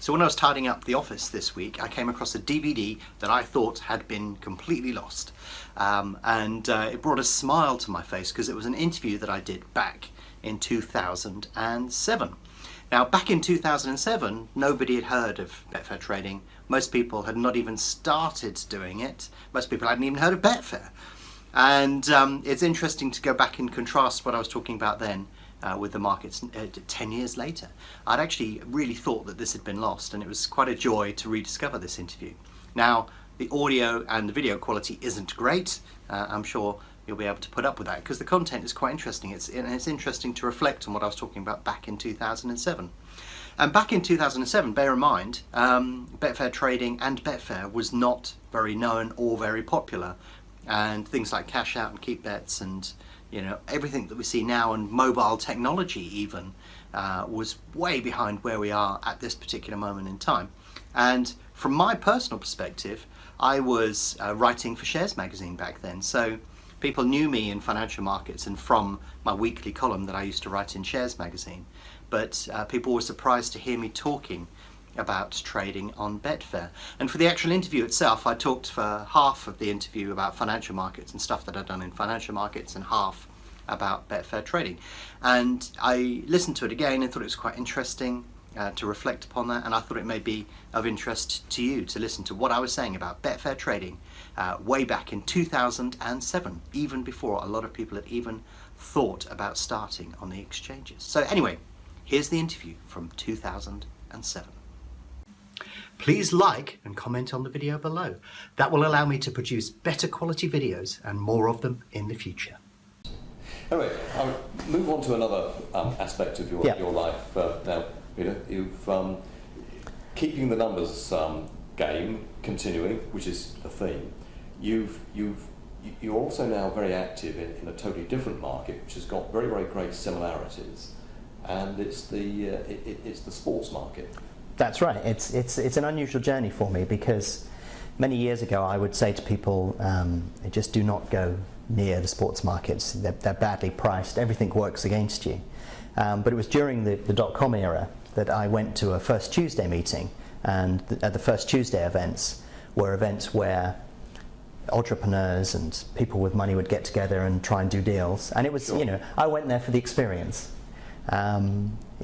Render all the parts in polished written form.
So when I was tidying up the office this week, I came across a DVD that I thought had been completely lost. It brought a smile to my face because it was an interview that I did back in 2007. Now, back in 2007, nobody had heard of Betfair trading. Most people had not even started doing it. Most people hadn't even heard of Betfair. And it's interesting to go back and contrast what I was talking about then with the markets 10 years later. I'd actually really thought that this had been lost, and it was quite a joy to rediscover this interview. Now, the audio and the video quality isn't great. I'm sure you'll be able to put up with that because the content is quite interesting. It's interesting to reflect on what I was talking about back in 2007. And back in 2007, bear in mind, Betfair trading and Betfair was not very known or very popular. And things like cash out and keep bets and everything that we see now, and mobile technology even, was way behind where we are at this particular moment in time. And from my personal perspective, I was writing for Shares magazine back then, so people knew me in financial markets and from my weekly column that I used to write in Shares magazine, but people were surprised to hear me talking about trading on Betfair. And for the actual interview itself, I talked for half of the interview about financial markets and stuff that I'd done in financial markets, and half about Betfair trading. And I listened to it again and thought it was quite interesting to reflect upon that, and I thought it may be of interest to you to listen to what I was saying about Betfair trading way back in 2007, even before a lot of people had even thought about starting on the exchanges. So anyway, here's the interview from 2007. Please like and comment on the video below. That will allow me to produce better quality videos and more of them in the future. Anyway, I'll move on to another aspect of your life now. You've keeping the numbers game continuing, which is a theme. You're also now very active in a totally different market, which has got very, very great similarities, and it's the sports market. That's right. It's an unusual journey for me because many years ago I would say to people, just do not go near the sports markets. They're badly priced. Everything works against you. But it was during the dot-com era that I went to a First Tuesday meeting, and at the First Tuesday events were events where entrepreneurs and people with money would get together and try and do deals. And it was, Sure. I went there for the experience.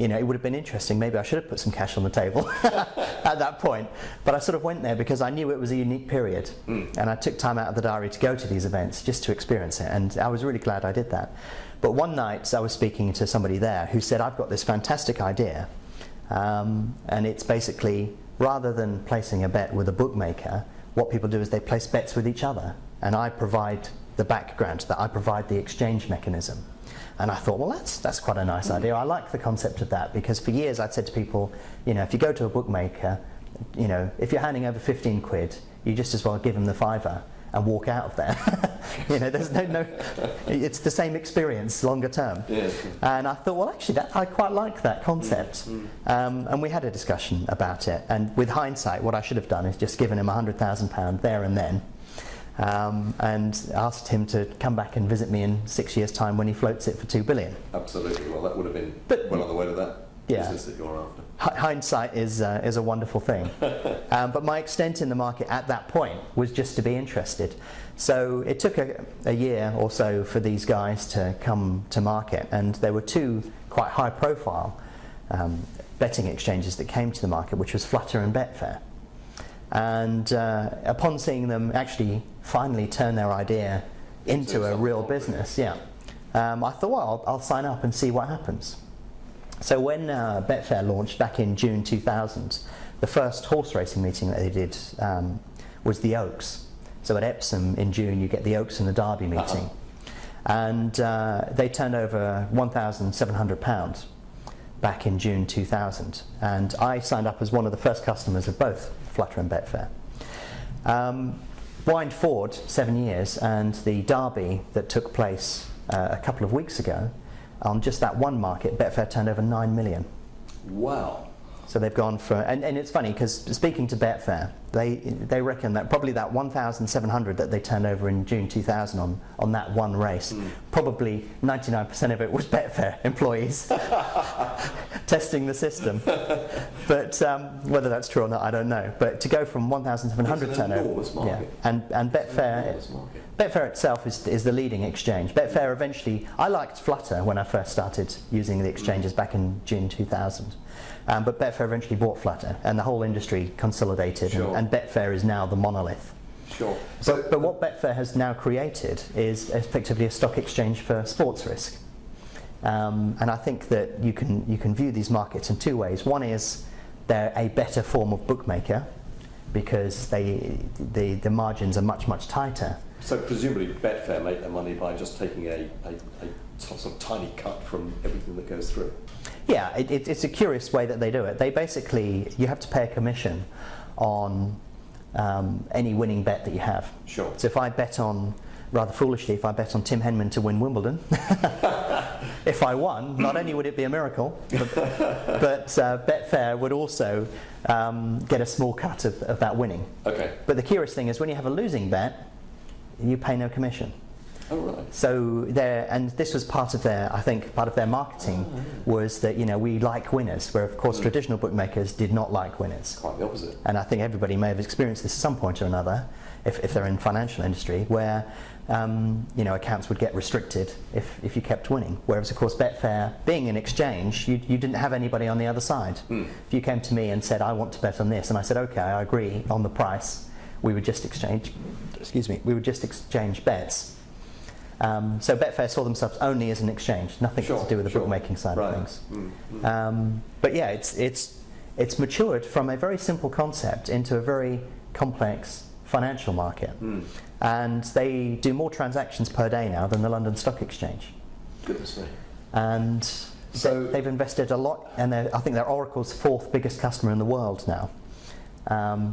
It would have been interesting. Maybe I should have put some cash on the table at that point. But I sort of went there because I knew it was a unique period. And I took time out of the diary to go to these events just to experience it. And I was really glad I did that. But one night I was speaking to somebody there who said, I've got this fantastic idea. And it's basically, rather than placing a bet with a bookmaker, what people do is they place bets with each other. And I provide the background, that I provide the exchange mechanism. And I thought, well, that's quite a nice idea. I like the concept of that because for years I'd said to people, if you go to a bookmaker, if you're handing over 15 quid, you just as well give them the fiver and walk out of there. There's no, it's the same experience longer term. Yeah. And I thought, well, actually, I quite like that concept. And we had a discussion about it. And with hindsight, what I should have done is just given him £100,000 there and then. And asked him to come back and visit me in 6 years' time when he floats it for $2 billion. Absolutely. Well, that would have been well on the way to that business that you're after. Hindsight is a wonderful thing. But my extent in the market at that point was just to be interested. So it took a year or so for these guys to come to market, and there were two quite high-profile betting exchanges that came to the market, which was Flutter and Betfair. And upon seeing them actually finally turn their idea into a real business, I thought, well, I'll sign up and see what happens. So when Betfair launched back in June 2000, the first horse racing meeting that they did was the Oaks. So at Epsom in June, you get the Oaks and the Derby meeting. And they turned over £1,700 back in June 2000. And I signed up as one of the first customers of both Flutter and Betfair. Wind forward 7 years, and the Derby that took place a couple of weeks ago, on just that one market, Betfair turned over 9 million. Wow. So they've gone for, and it's funny because speaking to Betfair, they reckon that probably that 1,700 that they turned over in June 2000 on that one race, probably 99% of it was Betfair employees testing the system. But whether that's true or not, I don't know. But to go from 1,700 turnover, and Betfair itself is the leading exchange. Betfair eventually, I liked Flutter when I first started using the exchanges back in June 2000. But Betfair eventually bought Flutter, and the whole industry consolidated, and Betfair is now the monolith. Sure. But what Betfair has now created is effectively a stock exchange for sports risk. And I think that you can view these markets in two ways. One is they're a better form of bookmaker because the margins are much tighter. So presumably Betfair make their money by just taking a sort of tiny cut from everything that goes through. Yeah, it's a curious way that they do it. They basically, you have to pay a commission on any winning bet that you have. Sure. So if I bet on, rather foolishly, if I bet on Tim Henman to win Wimbledon, if I won, not only would it be a miracle, but Betfair would also get a small cut of that winning. Okay. But the curious thing is when you have a losing bet, you pay no commission. Oh, right. So and this was part of their, I think, part of their marketing was that, we like winners, where of course traditional bookmakers did not like winners. Quite the opposite. And I think everybody may have experienced this at some point or another, if they're in financial industry, where accounts would get restricted if you kept winning. Whereas of course Betfair, being an exchange, you didn't have anybody on the other side. If you came to me and said, I want to bet on this, and I said, okay, I agree on the price, we would just exchange bets. So Betfair saw themselves only as an exchange, nothing to do with the bookmaking side of things. But yeah, it's matured from a very simple concept into a very complex financial market. And they do more transactions per day now than the London Stock Exchange. Goodness me. And so they've invested a lot, and I think they're Oracle's 4th biggest customer in the world now.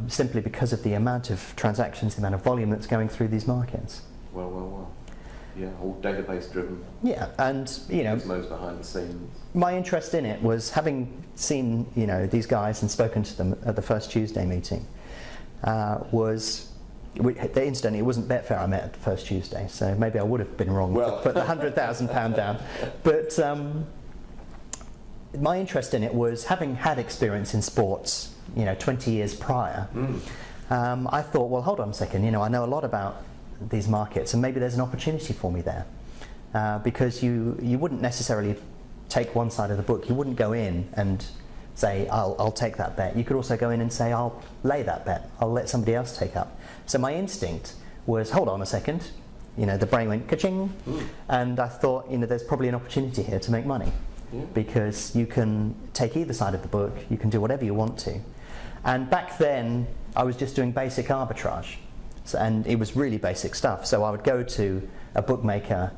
Simply because of the amount of transactions, the amount of volume that's going through these markets. Well. Yeah, all database driven. Yeah, and Gizmos behind the scenes. My interest in it was having seen these guys and spoken to them at the first Tuesday meeting. Incidentally, it wasn't Betfair I met at the first Tuesday, so maybe I would have been wrong to put the £100,000 down. But my interest in it was having had experience in sports, 20 years prior. I thought, well, hold on a second. I know a lot about these markets, and maybe there's an opportunity for me there, because you wouldn't necessarily take one side of the book. You wouldn't go in and say, I'll take that bet. You could also go in and say, I'll lay that bet. I'll let somebody else take up. So my instinct was, hold on a second. The brain went ka-ching, and I thought, there's probably an opportunity here to make money, because you can take either side of the book. You can do whatever you want to. And back then, I was just doing basic arbitrage. And it was really basic stuff. So I would go to a bookmaker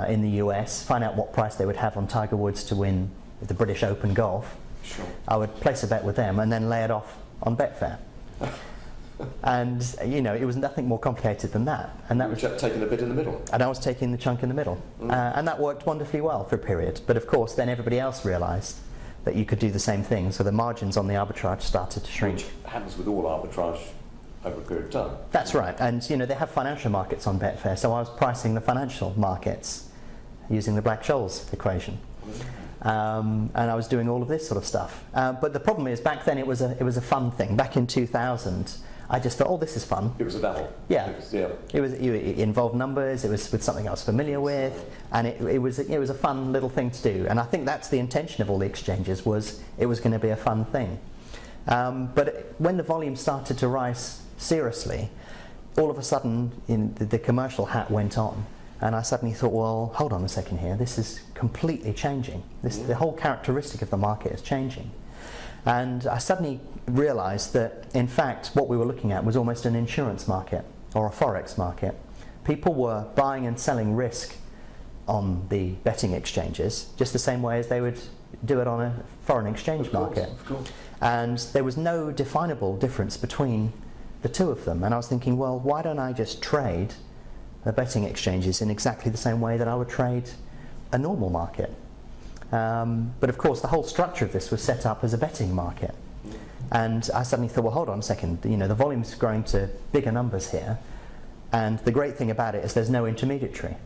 in the US, find out what price they would have on Tiger Woods to win the British Open golf. Sure. I would place a bet with them and then lay it off on Betfair. And it was nothing more complicated than that. And that was taking a bit in the middle. And I was taking the chunk in the middle. And that worked wonderfully well for a period. But of course, then everybody else realised that you could do the same thing. So the margins on the arbitrage started to shrink. Which happens with all arbitrage over a period of time. That's right, and they have financial markets on Betfair, so I was pricing the financial markets using the Black-Scholes equation, and I was doing all of this sort of stuff. But the problem is, back then it was a fun thing. Back in 2000, I just thought, oh, this is fun. It was a dabble. Yeah. It involved numbers. It was with something I was familiar with, and it was a fun little thing to do. And I think that's the intention of all the exchanges, was it was going to be a fun thing. But when the volume started to rise seriously, all of a sudden the commercial hat went on, and I suddenly thought, well, hold on a second here, this is completely changing. The whole characteristic of the market is changing. And I suddenly realised that, in fact, what we were looking at was almost an insurance market, or a forex market. People were buying and selling risk on the betting exchanges, just the same way as they would do it on a foreign exchange market. Of course. And there was no definable difference between the two of them. And I was thinking, well, why don't I just trade the betting exchanges in exactly the same way that I would trade a normal market? But of course, the whole structure of this was set up as a betting market. And I suddenly thought, well, hold on a second, the volume's growing to bigger numbers here. And the great thing about it is there's no intermediary.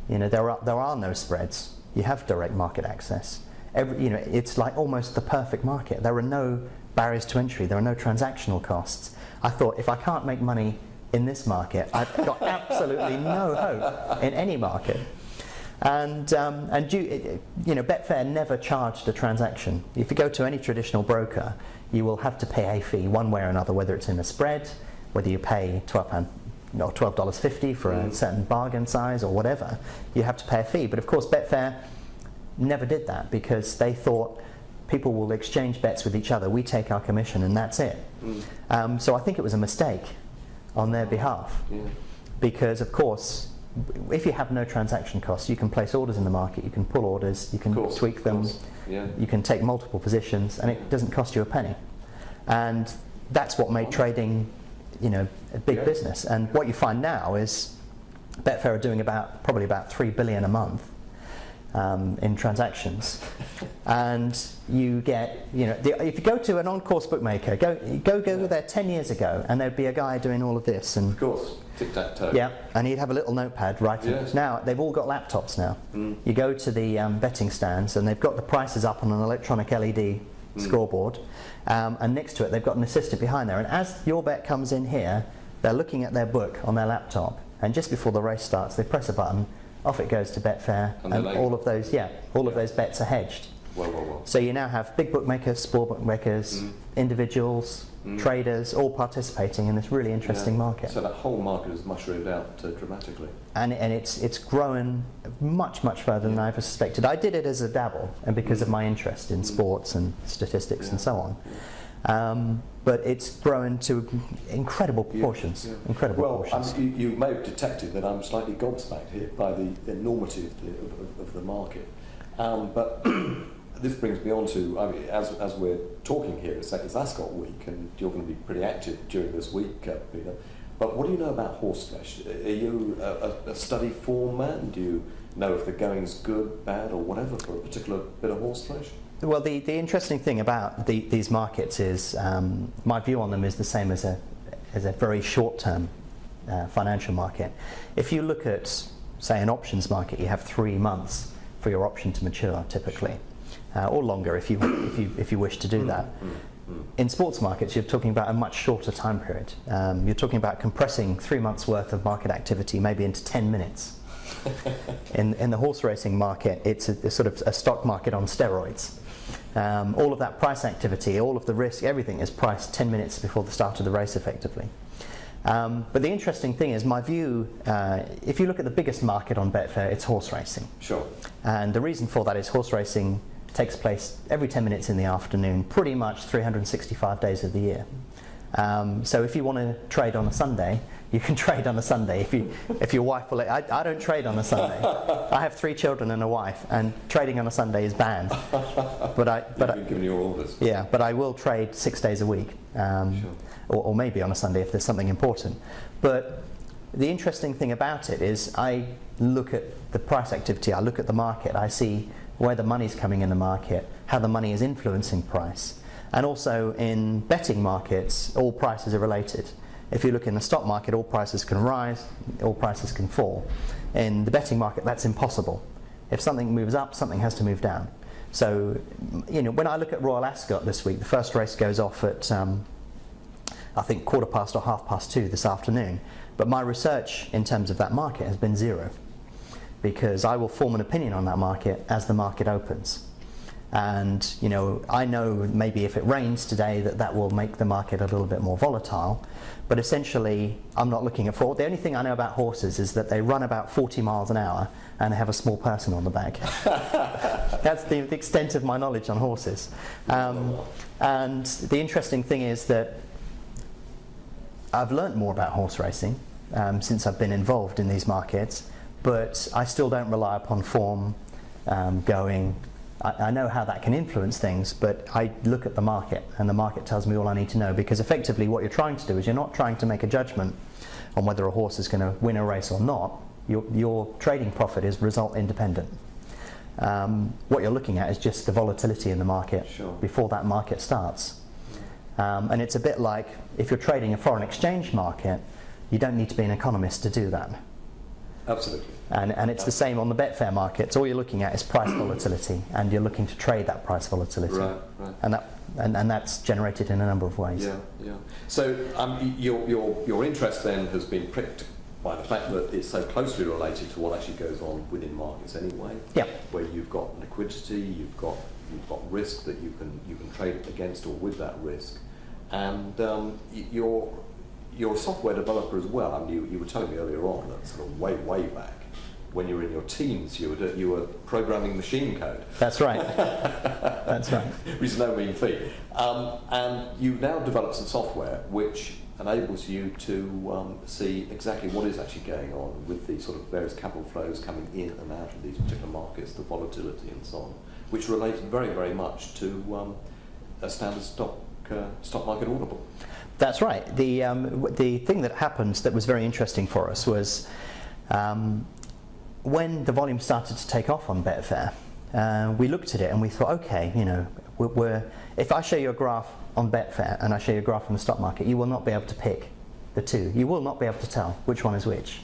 There are no spreads. You have direct market access. It's like almost the perfect market. There are no barriers to entry. There are no transactional costs. I thought, if I can't make money in this market, I've got absolutely no hope in any market. And Betfair never charged a transaction. If you go to any traditional broker, you will have to pay a fee one way or another, whether it's in a spread, whether you pay $12.50 for a certain bargain size or whatever, you have to pay a fee. But of course, Betfair never did that because they thought people will exchange bets with each other, we take our commission, and that's it. So I think it was a mistake on their behalf, because of course, if you have no transaction costs, you can place orders in the market, you can pull orders, you can tweak them, you can take multiple positions, and it doesn't cost you a penny. And that's what made trading, a big business. And what you find now is Betfair are doing probably about $3 billion a month in transactions, and you get, if you go to an on-course bookmaker, go there 10 years ago, and there'd be a guy doing all of this, and of course, tic-tac-toe. Yeah, and he'd have a little notepad writing. Yes. Now they've all got laptops now. You go to the betting stands, and they've got the prices up on an electronic LED scoreboard, and next to it they've got an assistant behind there. And as your bet comes in here, they're looking at their book on their laptop, and just before the race starts, they press a button. Off it goes to Betfair, and all of those, all of those bets are hedged. Well. So you now have big bookmakers, sport bookmakers, individuals, traders, all participating in this really interesting market. So that whole market has mushroomed out dramatically. And it's grown much further than I ever suspected. I did it as a dabble, and because of my interest in sports and statistics and so on. But it's grown to incredible proportions. Incredible proportions. You may have detected that I'm slightly gobsmacked here by the enormity of the market. But this brings me on to, as we're talking here, it's Ascot week, and you're going to be pretty active during this week, Peter. But what do you know about horseflesh? Are you a study form man? Do you know if the going's good, bad, or whatever for a particular bit of horseflesh? Well, the interesting thing about these markets is my view on them is the same as a very short-term financial market. If you look at, say, an options market, you have 3 months for your option to mature, typically, or longer if you wish to do that. In sports markets, you're talking about a much shorter time period. You're talking about compressing 3 months' worth of market activity maybe into 10 minutes. In the horse racing market, it's a sort of a stock market on steroids. All of that price activity, all of the risk, everything is priced 10 minutes before the start of the race, effectively. But the interesting thing is, my view, if you look at the biggest market on Betfair, it's horse racing. Sure. And the reason for that is horse racing takes place every 10 minutes in the afternoon, pretty much 365 days of the year. So if you want to trade on a Sunday, you can trade on a Sunday. If your wife will, I don't trade on a Sunday. I have 3 children and a wife, and trading on a Sunday is banned. You've been given your orders. Yeah, but I will trade 6 days a week, or maybe on a Sunday if there's something important. But the interesting thing about it is, I look at the price activity, I look at the market, I see where the money's coming in the market, how the money is influencing price. And also in betting markets, all prices are related. If you look in the stock market, all prices can rise, all prices can fall. In the betting market, that's impossible. If something moves up, something has to move down. So, when I look at Royal Ascot this week, the first race goes off at, I think, 2:15 or 2:30 this afternoon. But my research in terms of that market has been 0, because I will form an opinion on that market as the market opens. And I know maybe if it rains today that will make the market a little bit more volatile, but essentially I'm not looking at the only thing I know about horses is that they run about 40 miles an hour and they have a small person on the back. That's the extent of my knowledge on horses. And the interesting thing is that I've learnt more about horse racing since I've been involved in these markets, but I still don't rely upon form going. I know how that can influence things, but I look at the market, and the market tells me all I need to know, because effectively what you're trying to do is you're not trying to make a judgment on whether a horse is going to win a race or not. Your trading profit is result independent. what you're looking at is just the volatility in the market before that market starts. And it's a bit like if you're trading a foreign exchange market, you don't need to be an economist to do that. Absolutely. And it's the same on the Betfair markets. All you're looking at is price volatility, and you're looking to trade that price volatility. Right. And that's generated in a number of ways. Yeah. So your interest then has been pricked by the fact that it's so closely related to what actually goes on within markets anyway. Yeah. Where you've got liquidity, you've got risk that you can trade against or with that risk, and you're a software developer as well. I mean, you were telling me earlier on that sort of way back when you were in your teens, you were programming machine code. That's right. That's right. Which is no mean feat. And you've now developed some software which enables you to see exactly what is actually going on with the sort of various capital flows coming in and out of these particular markets, the volatility and so on, which relates very, very much to a standard stock market order book. That's right. The thing that happened that was very interesting for us was when the volume started to take off on Betfair, we looked at it and we thought, okay, if I show you a graph on Betfair and I show you a graph on the stock market, you will not be able to pick the two. You will not be able to tell which one is which.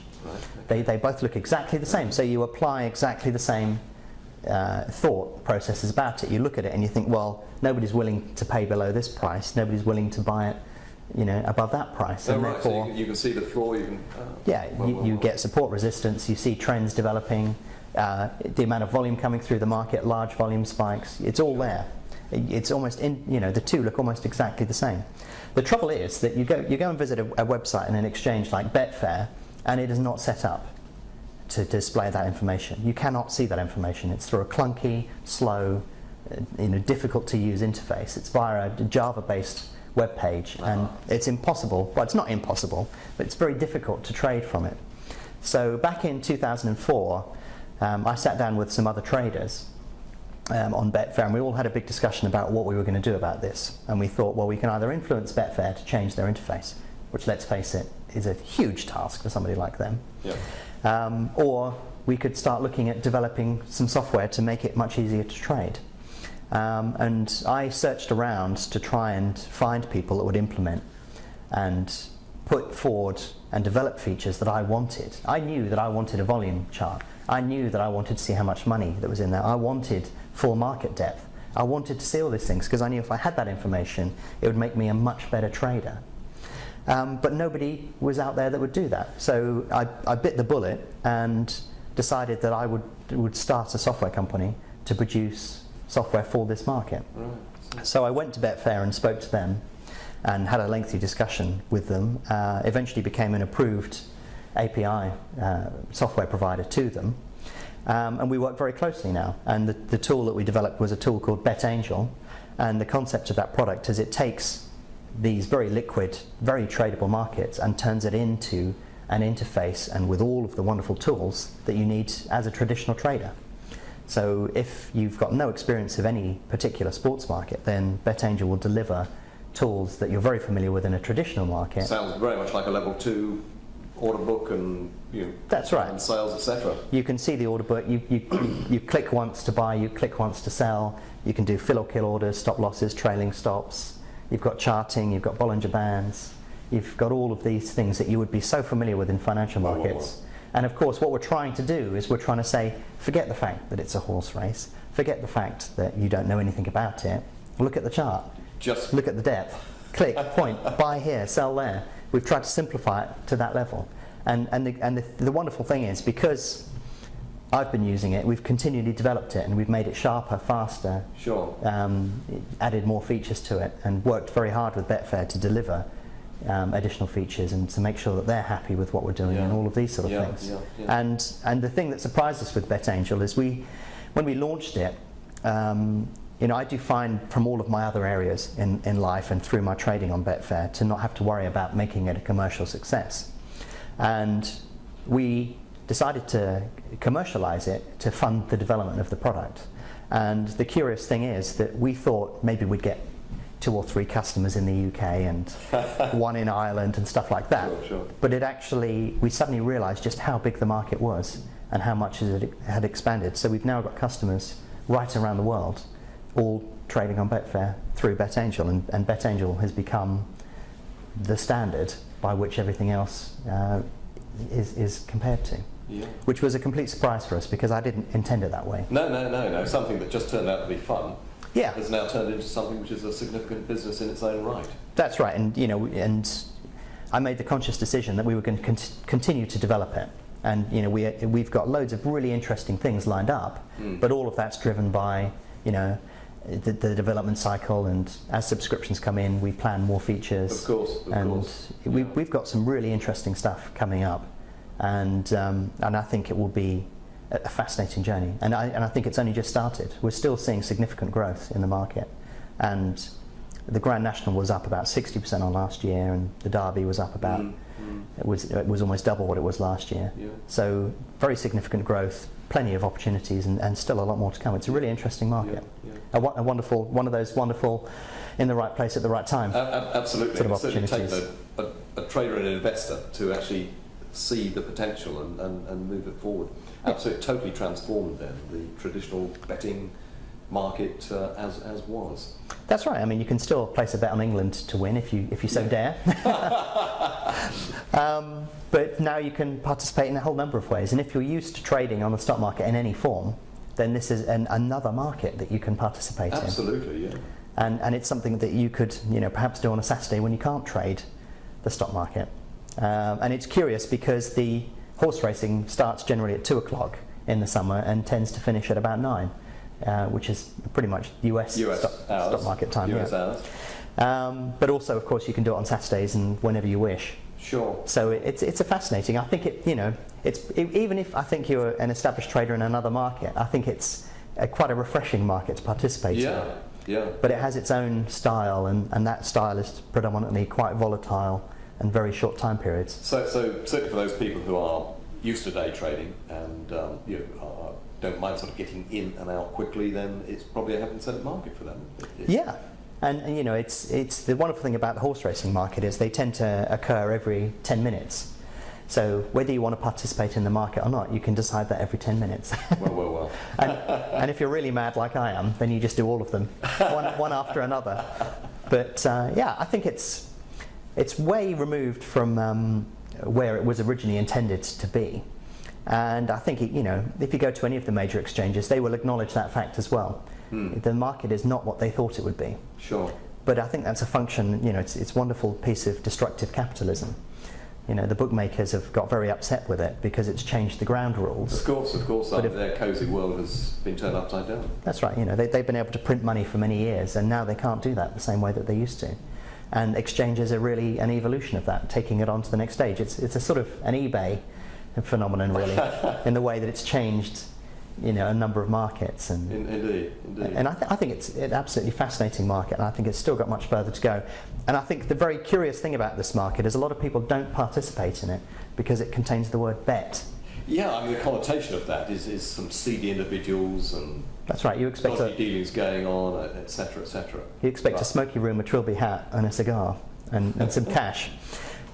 Right. They both look exactly the same. So you apply exactly the same thought processes about it. You look at it and you think, well, nobody's willing to pay below this price. Nobody's willing to buy it, above that price. And therefore, so you can see the floor. You get support resistance. You see trends developing. The amount of volume coming through the market, large volume spikes. It's all there. It's almost the two look almost exactly the same. The trouble is that you go and visit a website and an exchange like Betfair, and it is not set up to display that information. You cannot see that information. It's through a clunky, slow, difficult to use interface. It's via a Java-based web page, and it's impossible. Well, it's not impossible, but it's very difficult to trade from it. So back in 2004, I sat down with some other traders on Betfair, and we all had a big discussion about what we were going to do about this. And we thought, well, we can either influence Betfair to change their interface, which, let's face it, is a huge task for somebody like them. Yeah. Or we could start looking at developing some software to make it much easier to trade. And I searched around to try and find people that would implement and put forward and develop features that I wanted. I knew that I wanted a volume chart. I knew that I wanted to see how much money that was in there. I wanted full market depth. I wanted to see all these things because I knew if I had that information, it would make me a much better trader. But nobody was out there that would do that. So I bit the bullet and decided that I would start a software company to produce software for this market. Right. So I went to Betfair and spoke to them and had a lengthy discussion with them. Eventually became an approved API software provider to them. And we work very closely now. And the tool that we developed was a tool called BetAngel. And the concept of that product is it takes these very liquid, very tradable markets and turns it into an interface and with all of the wonderful tools that you need as a traditional trader. So if you've got no experience of any particular sports market, then BetAngel will deliver tools that you're very familiar with in a traditional market. Sounds very much like a level 2 order book and that's right. And sales, etc. You can see the order book. You click once to buy, you click once to sell. You can do fill or kill orders, stop losses, trailing stops. You've got charting, you've got Bollinger Bands. You've got all of these things that you would be so familiar with in financial markets. And of course, what we're trying to do is we're trying to say, forget the fact that it's a horse race. Forget the fact that you don't know anything about it. Look at the chart. Just look at the depth. Click, point, buy here, sell there. We've tried to simplify it to that level. And the wonderful thing is, because I've been using it, we've continually developed it and we've made it sharper, faster, added more features to it, and worked very hard with Betfair to deliver additional features and to make sure that they're happy with what we're doing and all of these sort of things. And the thing that surprised us with BetAngel is when we launched it, I do find from all of my other areas in life and through my trading on Betfair to not have to worry about making it a commercial success. And we decided to commercialize it to fund the development of the product. And the curious thing is that we thought maybe we'd get 2 or 3 customers in the UK and 1 in Ireland and stuff like that. But we suddenly realized just how big the market was and how much it had expanded. So we've now got customers right around the world, all trading on Betfair through BetAngel, and BetAngel has become the standard by which everything else is compared to. Yeah. Which was a complete surprise for us because I didn't intend it that way. No. Something that just turned out to be fun Yeah. has now turned into something which is a significant business in its own right. That's right, and and I made the conscious decision that we were going to continue to develop it, and we've got loads of really interesting things lined up, but all of that's driven by the development cycle, and as subscriptions come in, we plan more features. Of course. We've got some really interesting stuff coming up, and I think it will be a fascinating journey, and I think it's only just started. We're still seeing significant growth in the market, and the Grand National was up about 60% on last year, and the Derby was up about it was almost double what it was last year. Yeah. So very significant growth, plenty of opportunities, and still a lot more to come. It's a really interesting market. Yeah. A wonderful, one of those wonderful, in the right place at the right time. Absolutely. Sort of It certainly opportunities. takes a trader and an investor to actually see the potential and move it forward. Absolutely, totally transformed then the traditional betting market as was. That's right. I mean, you can still place a bet on England to win if you so dare. But now you can participate in a whole number of ways. And if you're used to trading on the stock market in any form, then this is another market that you can participate in. Absolutely, yeah. And it's something that you could perhaps do on a Saturday when you can't trade the stock market. And it's curious because the horse racing starts generally at 2 o'clock in the summer and tends to finish at about 9. Which is pretty much US stock market time. US hours. But also, of course, you can do it on Saturdays and whenever you wish. Sure. So it's a fascinating. I think even if I think you're an established trader in another market, I think it's quite a refreshing market to participate in. Yeah. But it has its own style, and that style is predominantly quite volatile and very short time periods. So certainly for those people who are used to day trading and don't mind sort of getting in and out quickly, then it's probably a heaven-sent market for them. Yeah, and it's the wonderful thing about the horse racing market is they tend to occur every 10 minutes. So whether you want to participate in the market or not, you can decide that every 10 minutes. Well. And if you're really mad like I am, then you just do all of them, one after another. But I think it's way removed from where it was originally intended to be. And I think if you go to any of the major exchanges, they will acknowledge that fact as well. The market is not what they thought it would be. Sure. But I think that's a function. It's a wonderful piece of destructive capitalism. The bookmakers have got very upset with it because it's changed the ground rules. Of course. Their cosy world has been turned upside down. That's right. They've been able to print money for many years, and now they can't do that the same way that they used to. And exchanges are really an evolution of that, taking it on to the next stage. It's a sort of an eBay phenomenon, really, in the way that it's changed, a number of markets. And indeed. And I think it's an absolutely fascinating market, and I think it's still got much further to go. And I think the very curious thing about this market is a lot of people don't participate in it because it contains the word bet. Yeah, I mean the connotation of that is some seedy individuals and that's right. You expect dodgy dealings going on, etc., etc. You expect a smoky room, a trilby hat, and a cigar, and some cash.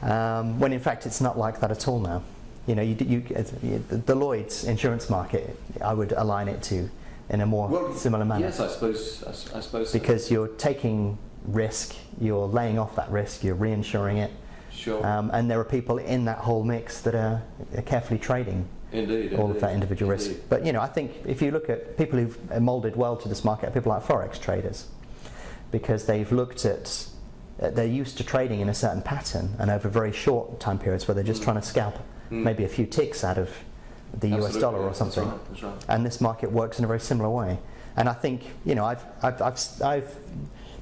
When in fact it's not like that at all now. The Lloyd's insurance market, I would align it to in a more similar manner. Yes, I suppose. Because you're taking risk, you're laying off that risk, you're reinsuring it. Sure. And there are people in that whole mix that are carefully trading all of that individual risk. But I think if you look at people who've moulded well to this market, people like forex traders, because they've looked at they're used to trading in a certain pattern and over very short time periods where they're just trying to scalp maybe a few ticks out of the US dollar or something. That's right. And this market works in a very similar way. And I think I've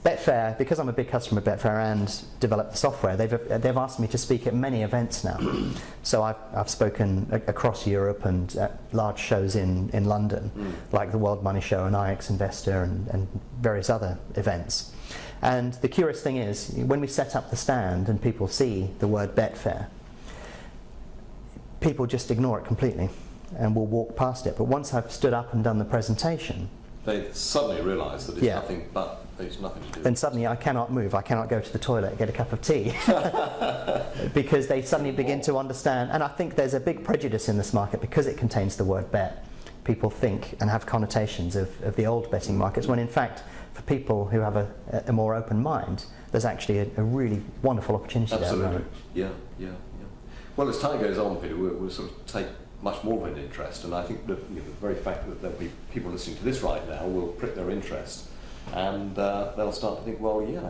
Betfair, because I'm a big customer of Betfair and developed the software, they've asked me to speak at many events now. So I've spoken across Europe and at large shows in London, like the World Money Show and IX Investor and various other events. And the curious thing is, when we set up the stand and people see the word Betfair, people just ignore it completely and will walk past it. But once I've stood up and done the presentation, They suddenly realise that it's Yeah. nothing but it's nothing to do. Then suddenly I cannot move, I cannot go to the toilet, get a cup of tea, because they suddenly begin to understand, and I think there's a big prejudice in this market because it contains the word bet. People think and have connotations of the old betting markets, when in fact, for people who have a more open mind, there's actually a really wonderful opportunity there. Absolutely. Yeah. Well, as time goes on, Peter, we'll sort of take much more of an interest, and I think that the very fact that there'll be people listening to this right now will prick their interest, and they'll start to think, well, yeah,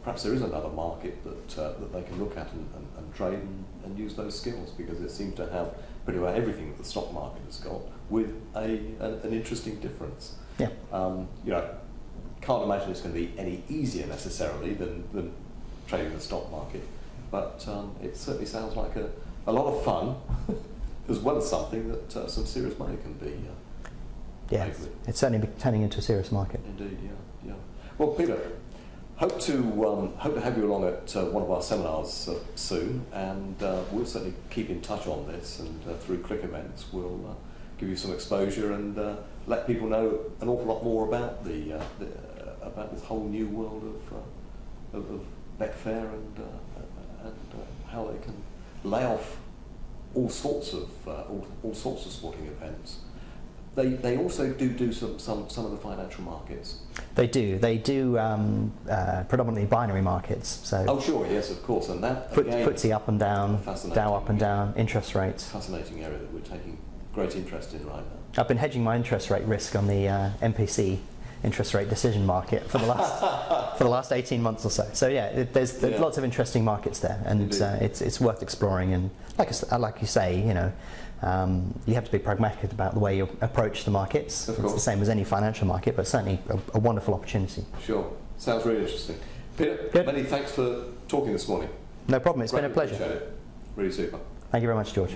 perhaps there is another market that they can look at and trade and use those skills, because it seems to have pretty well everything that the stock market has got, with an interesting difference. Yeah. Can't imagine it's going to be any easier necessarily than trading the stock market, but it certainly sounds like a lot of fun, as well as something that some serious money can be. Yeah, it's certainly turning into a serious market. Indeed, yeah. Well, Peter, hope to have you along at one of our seminars soon, and we'll certainly keep in touch on this, and through Click events we'll give you some exposure and let people know an awful lot more about about this whole new world of Betfair and how they can lay off all sorts of sporting events. They also do some of the financial markets. They do predominantly binary markets. So oh sure, yes, of course, and that again, FTSE up and down, Dow up and down, interest rates. Fascinating area that we're taking great interest in right now. I've been hedging my interest rate risk on the MPC interest rate decision market for the last 18 months or so. So yeah, there's lots of interesting markets there, and it's worth exploring. And like you say, you have to be pragmatic about the way you approach the markets. It's the same as any financial market, but certainly a wonderful opportunity. Sure, sounds really interesting. Peter, many thanks for talking this morning. No problem. It's been a pleasure. Appreciate it. Really super. Thank you very much, George.